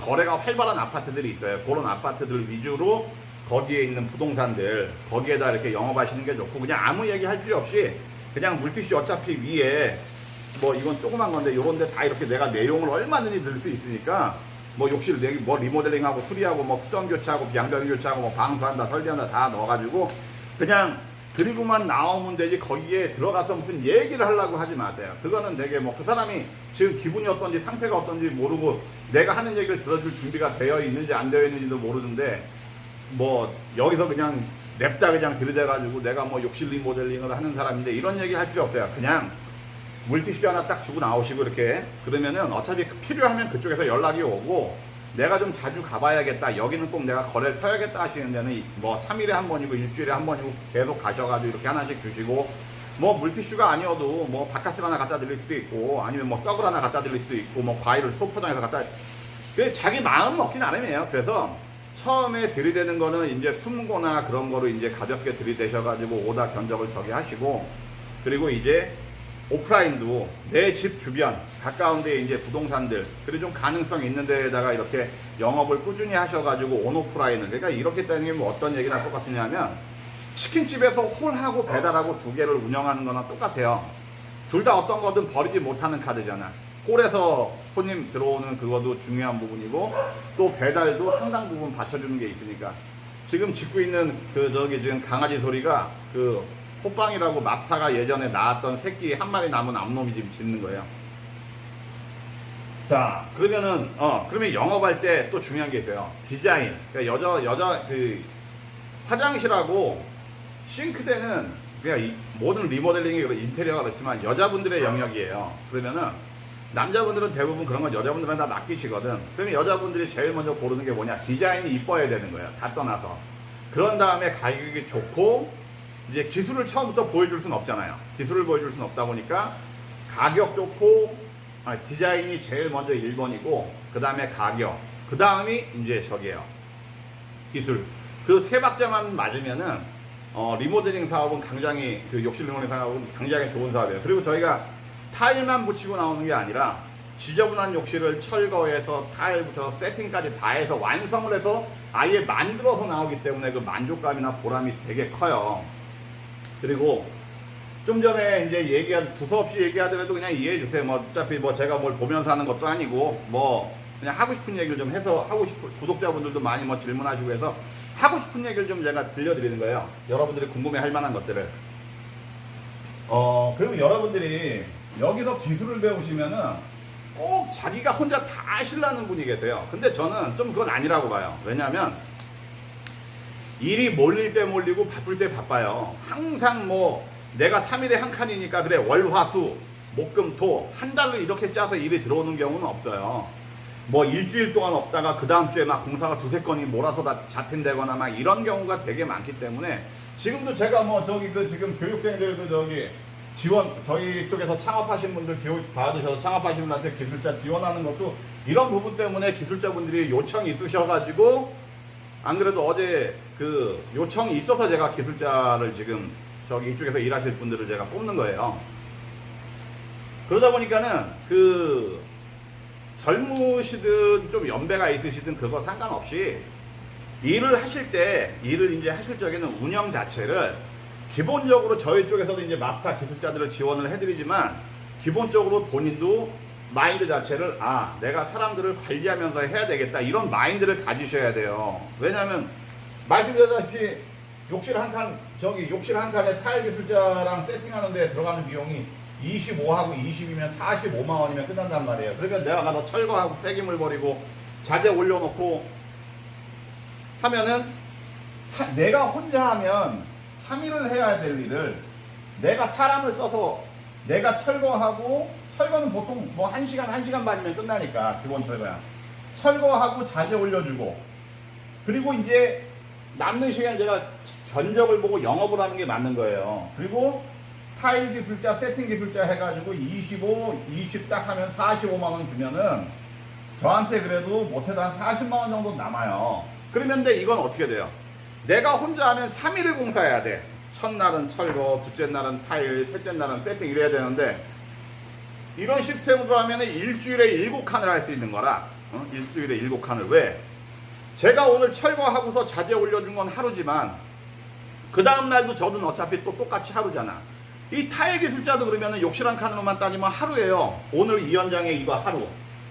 거래가 활발한 아파트들이 있어요. 그런 아파트들 위주로 거기에 있는 부동산들 거기에다 이렇게 영업하시는 게 좋고, 그냥 아무 얘기 할 필요 없이 그냥 물티슈 어차피 위에 뭐 이건 조그만 건데 요런데 다 이렇게 내가 내용을 얼마든지 넣을 수 있으니까, 뭐 욕실 뭐 리모델링하고 수리하고 뭐 수전 교체하고 비양변 교체하고 뭐 방수한다 설비한다 다 넣어가지고 그냥 드리고만 나오면 되지, 거기에 들어가서 무슨 얘기를 하려고 하지 마세요. 그거는 되게 뭐 그 사람이 지금 기분이 어떤지 상태가 어떤지 모르고 내가 하는 얘기를 들어줄 준비가 되어 있는지 안 되어 있는지도 모르는데, 뭐 여기서 그냥 냅다 그냥 들이대가지고 내가 뭐 욕실 리모델링을 하는 사람인데 이런 얘기 할 필요 없어요. 그냥 물티슈 하나 딱 주고 나오시고 이렇게, 그러면은 어차피 필요하면 그쪽에서 연락이 오고, 내가 좀 자주 가봐야겠다, 여기는 꼭 내가 거래를 펴야겠다 하시는 데는 뭐 3일에 한 번이고 일주일에 한 번이고 계속 가셔가지고 이렇게 하나씩 주시고, 뭐 물티슈가 아니어도 뭐 바카스를 하나 갖다 드릴 수도 있고, 아니면 뭐 떡을 하나 갖다 드릴 수도 있고, 뭐 과일을 소포장해서 갖다, 자기 마음 먹기 나름이에요. 그래서 처음에 들이대는 거는 이제 숨고나 그런 거로 이제 가볍게 들이대셔가지고 오다 견적을 저기 하시고, 그리고 이제 오프라인도 내 집 주변 가까운 데에 이제 부동산들, 그리고 좀 가능성 있는 데에다가 이렇게 영업을 꾸준히 하셔가지고 온오프라인을, 그러니까 이렇게 따지면 어떤 얘기랑 똑같으냐면, 치킨집에서 홀하고 배달하고 두 개를 운영하는 거나 똑같아요. 둘 다 어떤 거든 버리지 못하는 카드잖아. 홀에서 손님 들어오는 그것도 중요한 부분이고, 또 배달도 상당 부분 받쳐주는 게 있으니까. 지금 짓고 있는 지금 강아지 소리가 호빵이라고 마스터가 예전에 낳았던 새끼 한 마리 남은 암놈이 지금 짖는 거예요. 자, 그러면 영업할 때 또 중요한 게 있어요. 디자인. 그러니까 여자 화장실하고 싱크대는 그냥 모든 리모델링이 인테리어가 그렇지만 여자분들의 영역이에요. 그러면은 남자분들은 대부분 그런 건 여자분들은 다 맡기시거든. 그러면 여자분들이 제일 먼저 고르는 게 뭐냐? 디자인이 이뻐야 되는 거예요. 다 떠나서. 그런 다음에 가격이 좋고, 이제 기술을 처음부터 보여줄 수는 없잖아요. 기술을 보여줄 수는 없다 보니까 가격 좋고, 디자인이 제일 먼저 1번이고, 그 다음에 가격, 그 다음이 이제 저기예요. 기술. 그 세 박자만 맞으면은 리모델링 사업은 굉장히, 욕실 리모델링 사업은 굉장히 좋은 사업이에요. 그리고 저희가 타일만 붙이고 나오는 게 아니라 지저분한 욕실을 철거해서 타일부터 세팅까지 다 해서 완성을 해서 아예 만들어서 나오기 때문에 그 만족감이나 보람이 되게 커요. 그리고 좀 전에 이제 두서없이 얘기하더라도 그냥 이해해 주세요. 뭐 어차피 뭐 제가 뭘 보면서 하는 것도 아니고, 뭐 그냥 하고 싶은 얘기를 좀 해서, 구독자분들도 많이 뭐 질문하시고 해서 하고 싶은 얘기를 좀 제가 들려드리는 거예요. 여러분들이 궁금해 할 만한 것들을. 그리고 여러분들이 여기서 기술을 배우시면은 꼭 자기가 혼자 다 하시려는 분이 계세요. 근데 저는 좀 그건 아니라고 봐요. 왜냐면 일이 몰릴 때 몰리고 바쁠 때 바빠요. 항상 뭐 내가 3일에 한 칸이니까 그래 월화수 목금토 한 달을 이렇게 짜서 일이 들어오는 경우는 없어요. 뭐 일주일 동안 없다가 그 다음 주에 막 공사가 두세 건이 몰아서 다 잡힌다거나 막 이런 경우가 되게 많기 때문에 지금도 제가 뭐 저기 그 지금 교육생들 그 저기 지원 저희 쪽에서 창업하신 분들 교육 받으셔서 창업하신 분한테 기술자 지원하는 것도 이런 부분 때문에 기술자분들이 요청이 있으셔가지고 안 그래도 어제 그 요청이 있어서 제가 기술자를 지금 저기 이쪽에서 일하실 분들을 제가 뽑는 거예요. 그러다 보니까는 그 젊으시든 좀 연배가 있으시든 그거 상관없이 일을 하실 때 일을 이제 하실 적에는 운영 자체를 기본적으로 저희 쪽에서도 이제 마스터 기술자들을 지원을 해드리지만 기본적으로 본인도 마인드 자체를 내가 사람들을 관리하면서 해야 되겠다 이런 마인드를 가지셔야 돼요. 왜냐하면 말씀드렸다시피 욕실 한 칸에 타일 기술자랑 세팅하는데 들어가는 비용이 25하고 20이면 45만 원이면 끝난단 말이에요. 그러니까 내가 가서 철거하고 폐기물 버리고 자재 올려놓고 하면은 내가 혼자 하면 3일을 해야 될 일을 내가 사람을 써서 내가 철거하고 철거는 보통 뭐 1시간, 1시간 반이면 끝나니까 기본 철거야. 철거하고 자재 올려주고 그리고 이제 남는 시간 제가 견적을 보고 영업을 하는 게 맞는 거예요. 그리고 타일 기술자, 세팅 기술자 해가지고 25, 20 딱 하면 45만 원 주면은 저한테 그래도 못해도 한 40만 원 정도 남아요. 그러면 이건 어떻게 돼요? 내가 혼자 하면 3일을 공사해야 돼. 첫날은 철거, 둘째 날은 타일, 셋째 날은 세팅 이래야 되는데 이런 시스템으로 하면 일주일에 7칸을 할 수 있는 거라. 일주일에 7칸을. 왜? 제가 오늘 철거하고서 자재 올려준 건 하루지만 그 다음날도 저는 어차피 또 똑같이 하루잖아. 이 타일 기술자도 그러면 욕실 한 칸으로만 따지면 하루예요. 오늘 이 현장에 이거 하루,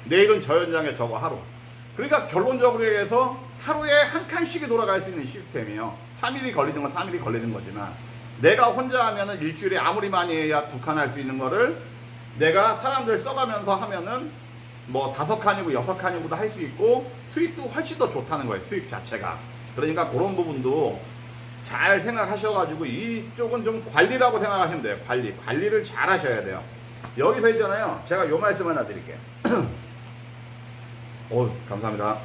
내일은 저 현장에 저거 하루. 그러니까 결론적으로 해서 하루에 한 칸씩이 돌아갈 수 있는 시스템이에요. 3일이 걸리는 건 3일이 걸리는 거지만 내가 혼자 하면은 일주일에 아무리 많이 해야 2칸 할 수 있는 거를 내가 사람들 써가면서 하면은 뭐 5칸이고 6칸이고도 할 수 있고 수익도 훨씬 더 좋다는 거예요. 수익 자체가. 그러니까 그런 부분도 잘 생각하셔가지고 이쪽은 좀 관리라고 생각하시면 돼요. 관리를 잘 하셔야 돼요. 여기서 있잖아요. 제가 요 말씀 하나 드릴게요. 감사합니다.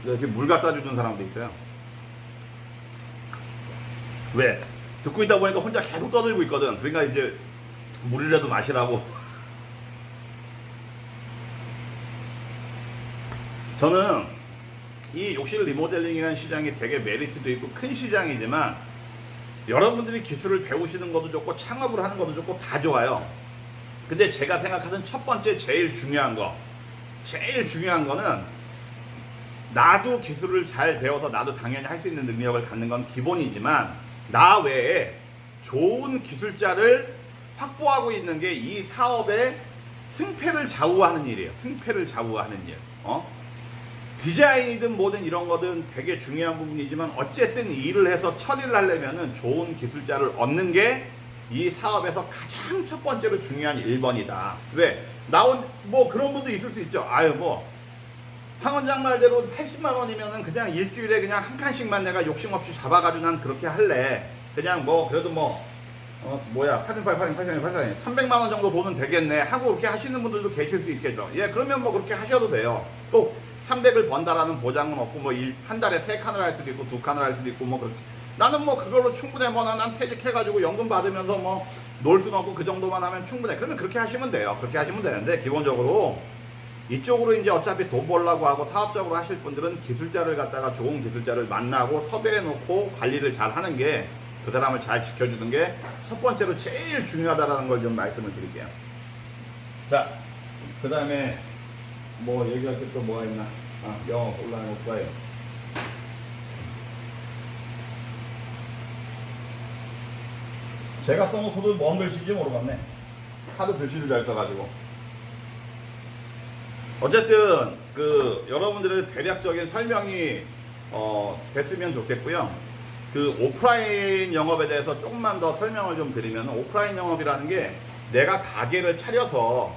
지금 물 갖다 주는 사람도 있어요. 왜? 듣고 있다 보니까 혼자 계속 떠들고 있거든. 그러니까 이제 물이라도 마시라고. 저는 이 욕실 리모델링이라는 시장이 되게 메리트도 있고 큰 시장이지만 여러분들이 기술을 배우시는 것도 좋고 창업을 하는 것도 좋고 다 좋아요. 근데 제가 생각하는 첫 번째 제일 중요한 거는 나도 기술을 잘 배워서 나도 당연히 할 수 있는 능력을 갖는 건 기본이지만 나 외에 좋은 기술자를 확보하고 있는 게 이 사업의 승패를 좌우하는 일이에요. 승패를 좌우하는 일. 디자인이든 뭐든 이런 거든 되게 중요한 부분이지만 어쨌든 일을 해서 처리를 하려면은 좋은 기술자를 얻는 게 이 사업에서 가장 첫 번째로 중요한 1번이다. 왜? 뭐 그런 분도 있을 수 있죠. 황 원장 말대로 80만 원이면은 그냥 일주일에 그냥 한 칸씩만 내가 욕심 없이 잡아가지고 난 그렇게 할래. 그냥 뭐 그래도 300만 원 정도 돈은 되겠네 하고 그렇게 하시는 분들도 계실 수 있겠죠. 그러면 뭐 그렇게 하셔도 돼요. 또 300을 번다라는 보장은 없고 뭐 한 달에 3칸을 할 수도 있고 2칸을 할 수도 있고 뭐 그렇게. 나는 뭐 그걸로 충분해. 난 퇴직해가지고 연금 받으면서 뭐 놀 수는 없고 그 정도만 하면 충분해. 그러면 그렇게 하시면 돼요. 그렇게 하시면 되는데 기본적으로 이쪽으로 이제 어차피 돈 벌려고 하고 사업적으로 하실 분들은 기술자를 갖다가 좋은 기술자를 만나고 섭외해 놓고 관리를 잘 하는 게 그 사람을 잘 지켜주는 게 첫 번째로 제일 중요하다라는 걸 좀 말씀을 드릴게요. 자, 그 다음에 뭐 얘기할 게 또 뭐가 있나? 영어 온라인 오프라인. 제가 써놓고도 뭔 글씨인지 모르겠네. 하도 글씨를 잘 써가지고. 어쨌든 여러분들의 대략적인 설명이 됐으면 좋겠고요. 오프라인 영업에 대해서 조금만 더 설명을 좀 드리면 오프라인 영업이라는 게 내가 가게를 차려서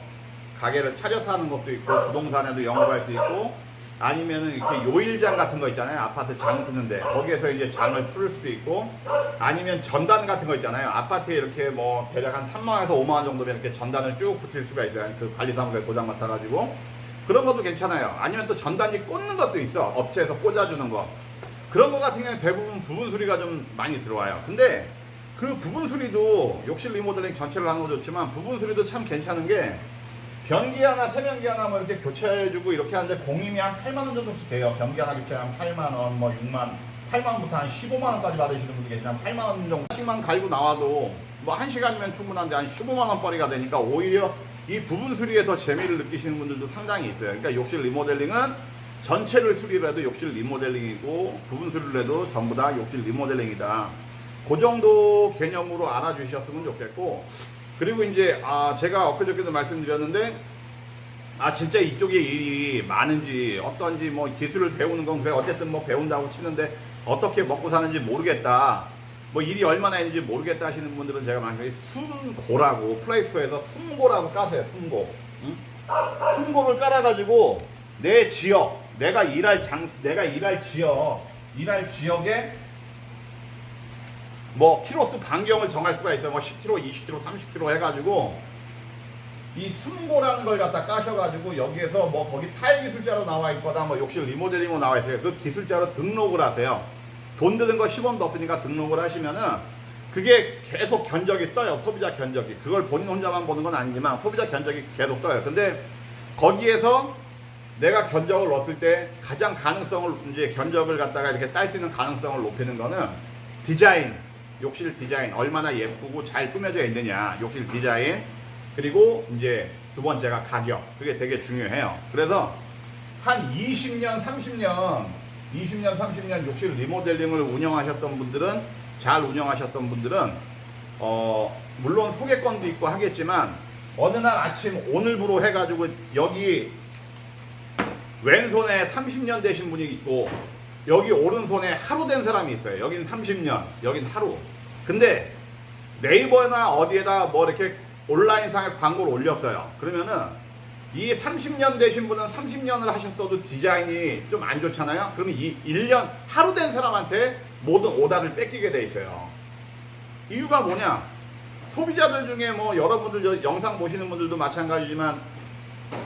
하는 것도 있고 부동산에도 영업할 수 있고 아니면은 이렇게 요일장 같은 거 있잖아요. 아파트 장 쓰는데 거기에서 이제 장을 풀 수도 있고, 아니면 전단 같은 거 있잖아요. 아파트에 이렇게 뭐 대략 한 3만 원에서 5만 원 정도면 이렇게 전단을 쭉 붙일 수가 있어요. 그 관리사무소에 도장 맡아가지고 그런 것도 괜찮아요. 아니면 또 전단지 꽂는 것도 있어. 업체에서 꽂아주는 거. 그런 거 같은 경우는 대부분 부분 수리가 좀 많이 들어와요. 근데 그 부분 수리도 욕실 리모델링 전체를 하는 거 좋지만 부분 수리도 참 괜찮은 게, 변기 하나, 세면기 하나 뭐 이렇게 교체해주고 이렇게 하는데 공임이 한 8만 원 정도씩 돼요. 변기 하나 교체하면 8만 원, 뭐 6만, 8만 원부터 한 15만 원까지 받으시는 분들 계시잖아요. 8만 원 정도씩만 갈고 나와도 뭐 1시간이면 충분한데 한 15만 원 벌이가 되니까 오히려 이 부분 수리에 더 재미를 느끼시는 분들도 상당히 있어요. 그러니까 욕실 리모델링은 전체를 수리를 해도 욕실 리모델링이고, 부분 수리를 해도 전부 다 욕실 리모델링이다. 그 정도 개념으로 알아주셨으면 좋겠고, 그리고 이제 제가 엊그저께도 말씀드렸는데, 진짜 이쪽에 일이 많은지 어떤지 뭐 기술을 배우는 건 그래 어쨌든 뭐 배운다고 치는데 어떻게 먹고 사는지 모르겠다, 뭐 일이 얼마나 있는지 모르겠다 하시는 분들은 제가 만약에 순고라고 플레이스토어에서 순고라고 까세요. 순고. 응? 순고를 깔아가지고 내 지역, 내가 일할 지역에 뭐 키로수 반경을 정할 수가 있어요. 뭐 10km, 20km, 30km 해가지고 이 순고라는 걸 갖다 까셔가지고 여기에서 뭐 거기 타일 기술자로 나와 있거나 뭐 욕실 리모델링으로 나와 있어요. 그 기술자로 등록을 하세요. 돈 드는 거 10원도 없으니까 등록을 하시면은 그게 계속 견적이 떠요. 소비자 견적이. 그걸 본인 혼자만 보는 건 아니지만 소비자 견적이 계속 떠요. 근데 거기에서 내가 견적을 넣었을 때 가장 가능성을, 이제 견적을 갖다가 이렇게 딸 수 있는 가능성을 높이는 거는 디자인, 욕실 디자인 얼마나 예쁘고 잘 꾸며져 있느냐, 욕실 디자인, 그리고 이제 두 번째가 가격. 그게 되게 중요해요. 그래서 한 20년 30년 욕실 리모델링을 운영하셨던 분들은, 잘 운영하셨던 분들은 물론 소개권도 있고 하겠지만 어느 날 아침 오늘부로 해가지고 여기 왼손에 30년 되신 분이 있고 여기 오른손에 하루 된 사람이 있어요. 여긴 30년, 여긴 하루. 근데 네이버나 어디에다 뭐 이렇게 온라인상에 광고를 올렸어요. 그러면은 이 30년 되신 분은 30년을 하셨어도 디자인이 좀 안 좋잖아요. 그러면 이 1년 하루 된 사람한테 모든 오다를 뺏기게 돼 있어요. 이유가 뭐냐? 소비자들 중에 뭐 여러분들 영상 보시는 분들도 마찬가지지만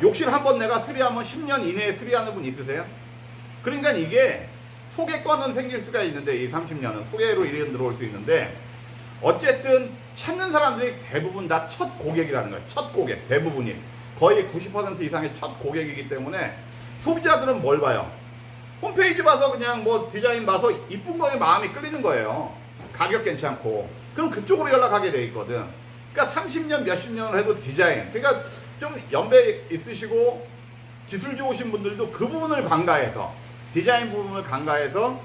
욕실 한번 내가 수리하면 10년 이내에 수리하는 분 있으세요? 그러니까 이게 소개권은 생길 수가 있는데, 이 30년은 소개로 이름 들어올 수 있는데, 어쨌든 찾는 사람들이 대부분 다 첫 고객이라는 거예요. 첫 고객, 대부분이 거의 90% 이상의 첫 고객이기 때문에 소비자들은 뭘 봐요? 홈페이지 봐서 그냥 뭐 디자인 봐서 이쁜 거에 마음이 끌리는 거예요. 가격 괜찮고. 그럼 그쪽으로 연락하게 돼 있거든. 그러니까 30년 몇십 년을 해도 디자인, 그러니까 좀 연배 있으시고 기술 좋으신 분들도 그 부분을 간과해서, 디자인 부분을 간과해서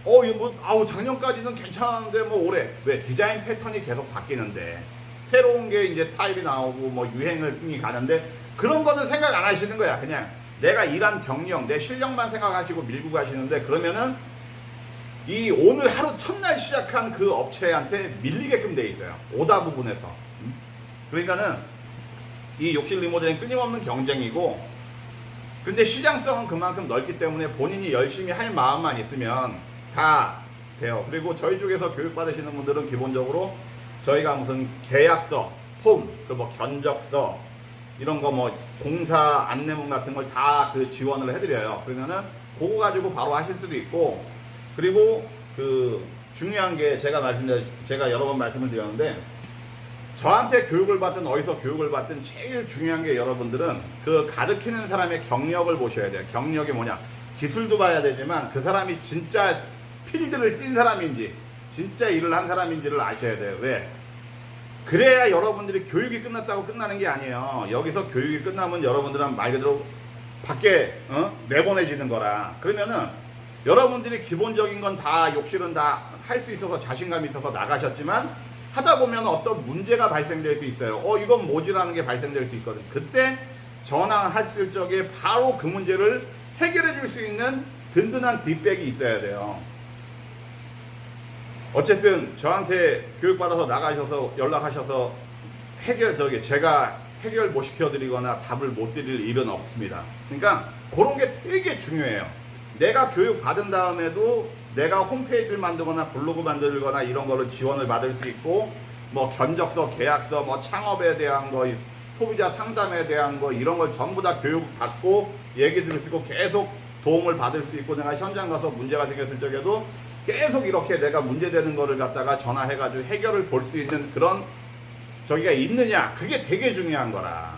이거 뭐 작년까지는 괜찮았는데 뭐 올해 왜 디자인 패턴이 계속 바뀌는데, 새로운 게 이제 타입이 나오고 뭐 유행이 가는데 그런 거는 생각 안 하시는 거야. 그냥 내가 일한 경력, 내 실력만 생각하시고 밀고 가시는데, 그러면은 이 오늘 하루 첫날 시작한 그 업체한테 밀리게끔 돼 있어요. 오다 부분에서. 그러니까는 이 욕실 리모델링 끊임없는 경쟁이고, 근데 시장성은 그만큼 넓기 때문에 본인이 열심히 할 마음만 있으면 다 돼요. 그리고 저희 쪽에서 교육받으시는 분들은 기본적으로 저희가 무슨 계약서, 폼, 그 뭐 견적서, 이런 거 뭐 공사 안내문 같은 걸 다 그 지원을 해드려요. 그러면은 그거 가지고 바로 하실 수도 있고, 그리고 그 중요한 게 제가 여러 번 말씀을 드렸는데, 저한테 교육을 받든 어디서 교육을 받든 제일 중요한 게, 여러분들은 그 가르치는 사람의 경력을 보셔야 돼요. 경력이 뭐냐? 기술도 봐야 되지만 그 사람이 진짜 필드를 뛴 사람인지, 진짜 일을 한 사람인지를 아셔야 돼요. 왜? 그래야 여러분들이 교육이 끝났다고 끝나는 게 아니에요. 여기서 교육이 끝나면 여러분들은 말 그대로 밖에 내보내지는 거라. 그러면은 여러분들이 기본적인 건 다, 욕실은 다 할 수 있어서 자신감이 있어서 나가셨지만 하다 보면 어떤 문제가 발생될 수 있어요. 이건 뭐지라는 게 발생될 수 있거든. 그때 전화했을 적에 바로 그 문제를 해결해 줄 수 있는 든든한 뒷백이 있어야 돼요. 어쨌든 저한테 교육받아서 나가셔서 연락하셔서 제가 해결 못 시켜드리거나 답을 못 드릴 일은 없습니다. 그러니까 그런 게 되게 중요해요. 내가 교육 받은 다음에도 내가 홈페이지를 만들거나 블로그 만들거나 이런 거를 지원을 받을 수 있고, 뭐 견적서, 계약서, 뭐 창업에 대한 거, 소비자 상담에 대한 거 이런 걸 전부 다 교육 받고 얘기 들을 수 있고 계속 도움을 받을 수 있고, 내가 현장 가서 문제가 생겼을 적에도 계속 이렇게 내가 문제되는 거를 갖다가 전화해가지고 해결을 볼 수 있는 그런 저기가 있느냐, 그게 되게 중요한 거라.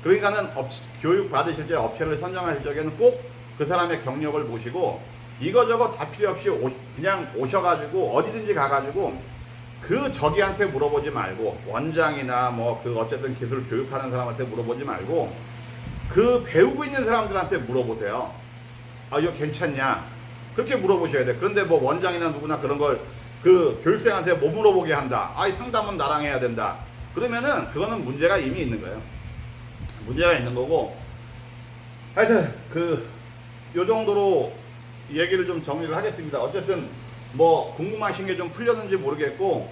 그러니까는 교육 받으실 때 업체를 선정하실 적에는 꼭 그 사람의 경력을 보시고 이거저거 다 필요 없이 그냥 오셔가지고 어디든지 가가지고 그 저기한테 물어보지 말고, 원장이나 뭐 그 어쨌든 기술 교육하는 사람한테 물어보지 말고 그 배우고 있는 사람들한테 물어보세요. 아, 이거 괜찮냐? 그렇게 물어보셔야 돼. 그런데 뭐 원장이나 누구나 그런 걸 그 교육생한테 못 물어보게 한다. 아, 이 상담은 나랑 해야 된다. 그러면은 그거는 문제가 이미 있는 거예요. 문제가 있는 거고, 하여튼 요 정도로 얘기를 좀 정리를 하겠습니다. 어쨌든 뭐 궁금하신 게 좀 풀렸는지 모르겠고,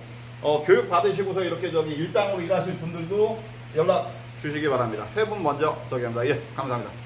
교육 받으시고서 이렇게 저기 일당으로 일하실 분들도 연락 주시기 바랍니다. 세 분 먼저 저기 합니다. 예, 감사합니다.